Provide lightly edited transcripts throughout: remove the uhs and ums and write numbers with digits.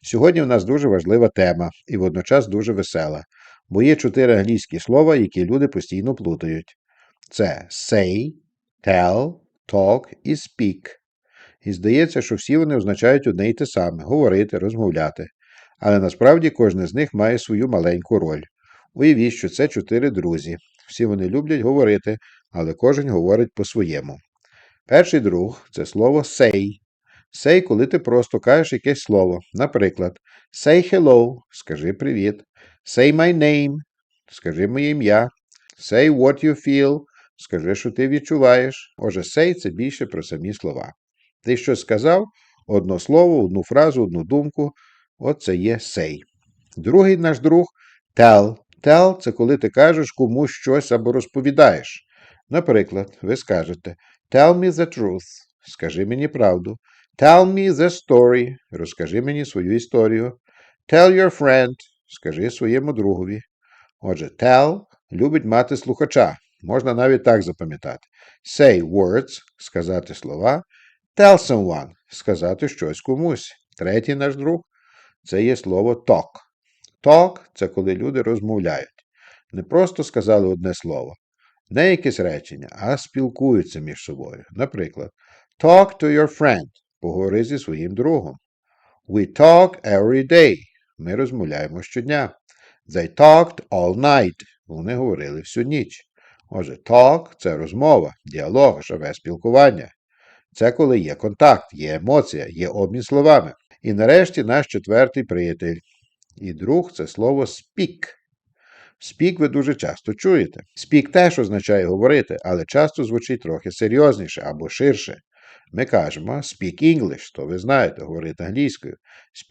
Сьогодні в нас дуже важлива тема і водночас дуже весела, бо є 4 англійські слова, які люди постійно плутають. Це say, tell, talk і speak. І здається, що всі вони означають одне й те саме – говорити, розмовляти. Але насправді кожне з них має свою маленьку роль. Уявіть, що це 4 друзі. Всі вони люблять говорити, але кожен говорить по-своєму. Перший друг – це слово say. Say, коли ти просто кажеш якесь слово. Наприклад, say hello – скажи привіт. Say my name – скажи моє ім'я. Say what you feel – скажи, що ти відчуваєш. Отже, say – це більше про самі слова. Ти щось сказав, одно слово, одну фразу, одну думку – от це є say. Другий наш друг – tell. Tell – це коли ти кажеш комусь щось або розповідаєш. Наприклад, ви скажете tell me the truth – скажи мені правду. Tell me the story – розкажи мені свою історію. Tell your friend – скажи своєму другові. Отже, tell любить мати слухача. Можна навіть так запам'ятати. Say words – сказати слова. Tell someone – сказати щось комусь. Третій наш друг – це є слово talk. Talk – це коли люди розмовляють. Не просто сказали одне слово, не якесь речення, а спілкуються між собою. Наприклад, talk to your friend – поговори зі своїм другом. We talk every day – ми розмовляємо щодня. They talked all night – вони говорили всю ніч. Отже, talk – це розмова, діалог, живе спілкування. Це коли є контакт, є емоція, є обмін словами. І нарешті наш 4-й приятель. І друг – це слово speak. Speak ви дуже часто чуєте. Speak теж означає говорити, але часто звучить трохи серйозніше або ширше. Ми кажемо speak English, то ви знаєте, говорити англійською.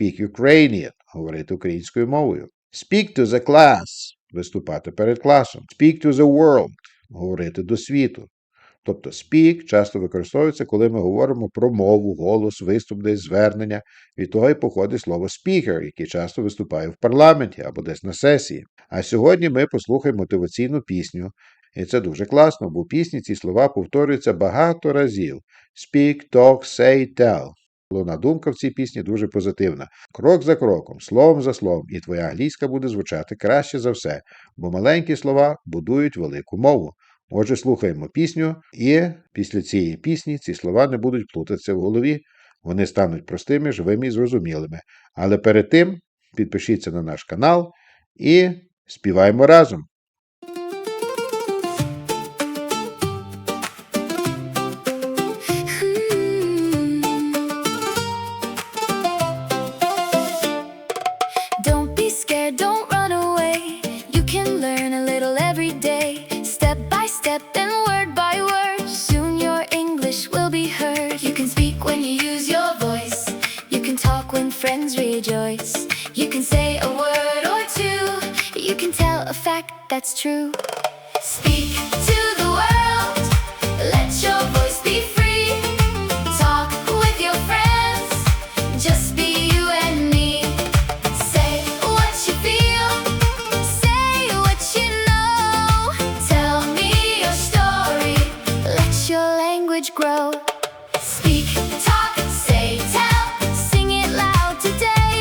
Speak Ukrainian, говорити українською мовою. Speak to the class, виступати перед класом. Speak to the world, говорити до світу. Тобто speak часто використовується, коли ми говоримо про мову, голос, виступ десь, звернення. Від того й походить слово speaker, який часто виступає в парламенті або десь на сесії. А сьогодні ми послухаємо мотиваційну пісню. І це дуже класно, бо в пісні ці слова повторюються багато разів. Speak, talk, say, tell. Головна думка в цій пісні дуже позитивна. Крок за кроком, словом за словом, і твоя англійська буде звучати краще за все, бо маленькі слова будують велику мову. Отже, слухаємо пісню, і після цієї пісні ці слова не будуть плутатися в голові, вони стануть простими, живими і зрозумілими. Але перед тим підпишіться на наш канал і співаємо разом. Don't be scared, don't run away. You can learn a little every day. Step by step and word by word. Soon your English will be heard. You can speak when you use your voice. You can talk when friends rejoice. You can say a word or two. You can tell a fact that's true. Speak to the world. Let your voice be free. Talk with your friends. Just be you and me. Say what you feel. Say what you know. Tell me your story. Let your language grow. Speak, talk, say, tell. Sing it loud today.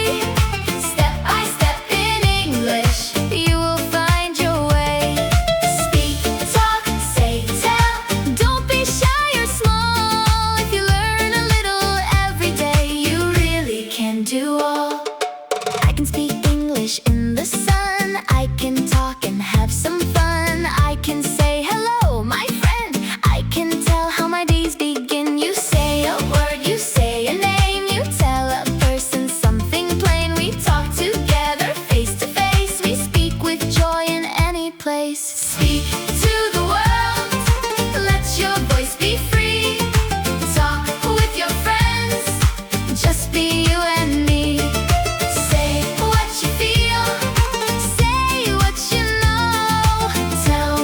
Step by step in English, you will find your way. Speak, talk, say, tell. Don't be shy or small. If you learn a little every day, you really can do all. I can speak English in the sun. I can talk and have some fun. I can say hello, my friend. I can tell how my days begin. You say a word, you say a name. You tell a person something plain. We talk together face to face. We speak with joy in any place. Speak to the world. Let your voice be free. Talk with your friends. Just be you and me. Say what you feel. Say what you know. Tell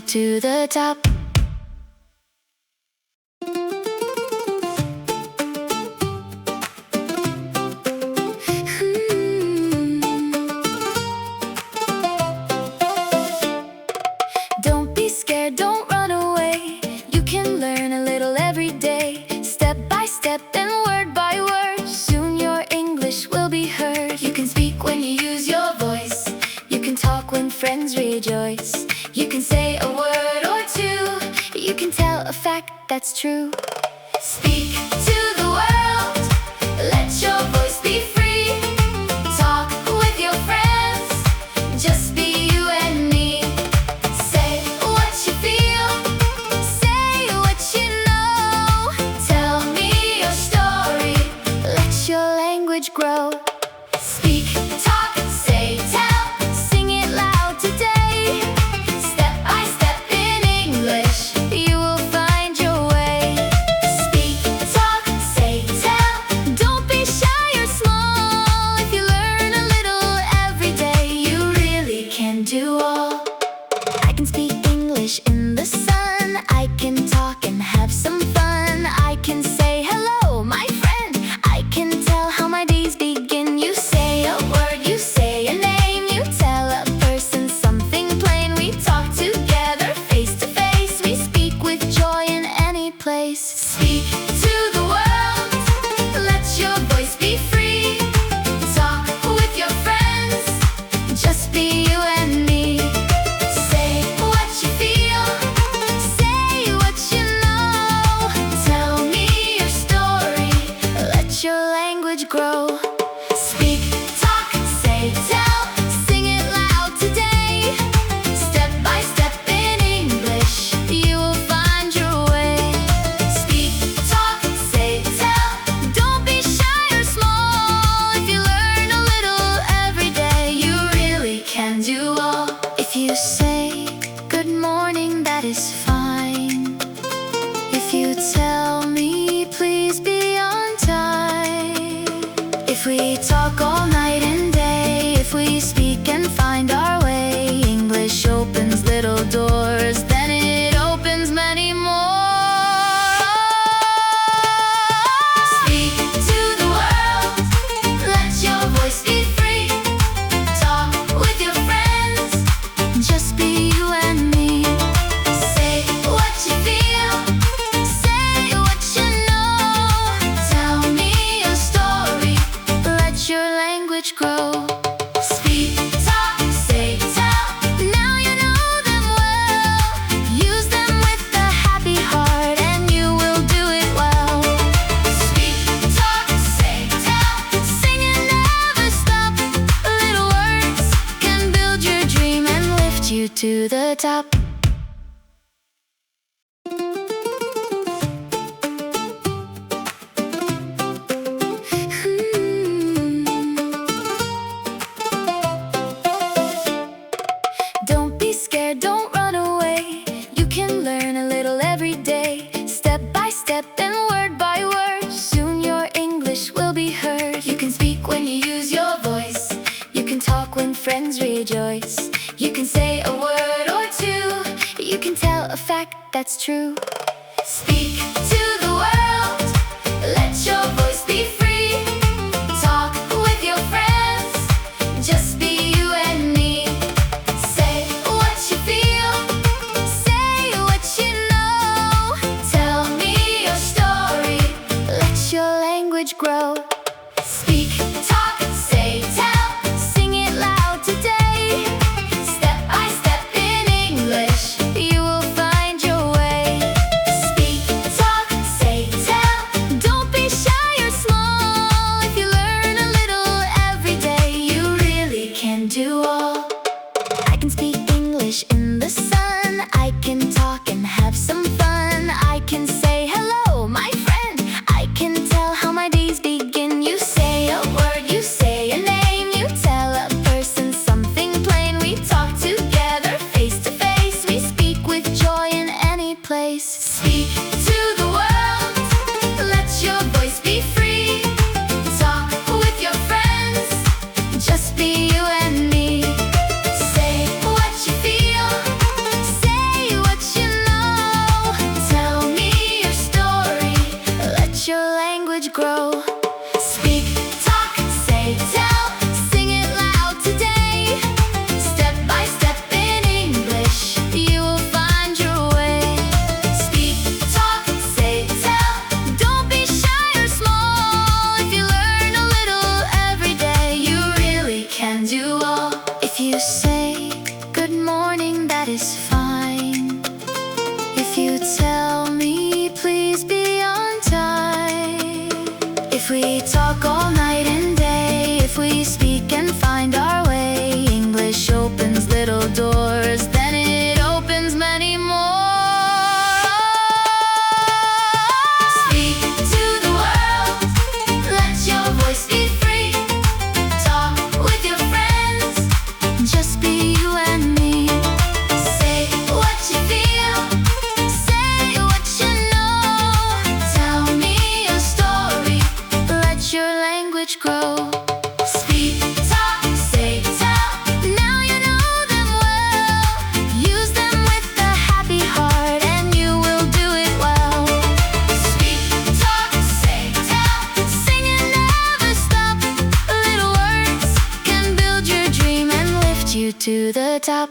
to the top. Don't be scared, don't run away. You can learn a little every day. Step by step and word by word. Soon your English will be heard. You can speak when you use your voice. You can talk when friends rejoice. You can say a word or two. You can tell a fact that's true. Speak to the world. Let your voice be free. Talk with your friends. Just be you and me. Say what you feel. Say what you know. Tell me your story. Let your language grow. Speak, talk, say, tell. Sing it loud today. Step by step in English, you will find your way. Speak, talk, say, tell. Don't be shy or small. If you learn a little every day, you really can do all. I can speak English in the sun. I can talk and have some fun. I can say hello, my friend. I can tell how my days begin. You say a word, you say a name. You tell a person something plain. We talk together face to face. We speak with joy in any place. Speak to the world. Let your voice be free. Talk with your friends. Just be you and me. Say what you feel. Say what you know. Tell me your story. Let your language grow. Speak, talk, say, tell. Sing it loud today. Step by step in English, you will find your way. Speak, talk, say, tell. Don't be shy or small. If you learn a little every day, you really can do all. If you say good morning, that is fine. If you tell me please be on time. If we talk all night and day, if we speak and find our way, English opens little doors, then it opens many more. Speak to the world. Let your voice be free. Talk with your friends. Just be you and me. Say what you feel. Say what you know. Tell me your story. Let your language grow. Speak, talk, say, tell. Now you know them well. Use them with a happy heart and you will do it well. Speak, talk, say, tell. Sing and never stop. Little words can build your dream and lift you to the top. Don't be scared, don't run away. You can learn a little every day. Step by step and word by word. Soon your English will be heard. You can speak when you use your voice. You can talk when friends rejoice. You can say a word or two. You can tell a fact that's true. Speak to the world. Let your voice be free. Talk with your friends. Just be you and me. Say what you feel. Say what you know. Tell me your story. Let your language grow. Speak, talk, say, tell. Sing it loud today. Step by step in English, you will find your way. Speak, talk, say, tell. Don't be shy or small. If you learn a little every day, you really can do all. I can speak English in the sun. I can talk and have some fun. I can say hello, my friend. I can tell how my days begin. You say a word, you say a name. You tell a person something plain. We talk together face to face. We speak with joy in any place. Speak to the world. Let your voice be free. Talk with your friends. Just be you and me. Say what you feel. Say If you tell me, please be on time. If we talk all night and day, if we speak and find our way, English opens little doors, then it opens many more. Speak to the world, let your voice be free. Talk with your friends, just be you and me. Say what you feel, say what you know. Tell me a story, let your language grow. Speak, talk, say, tell, now you know them well. Use them with a happy heart and you will do it well. Speak, talk, say, tell, sing and never stop. Little words can build your dream and lift you to the top.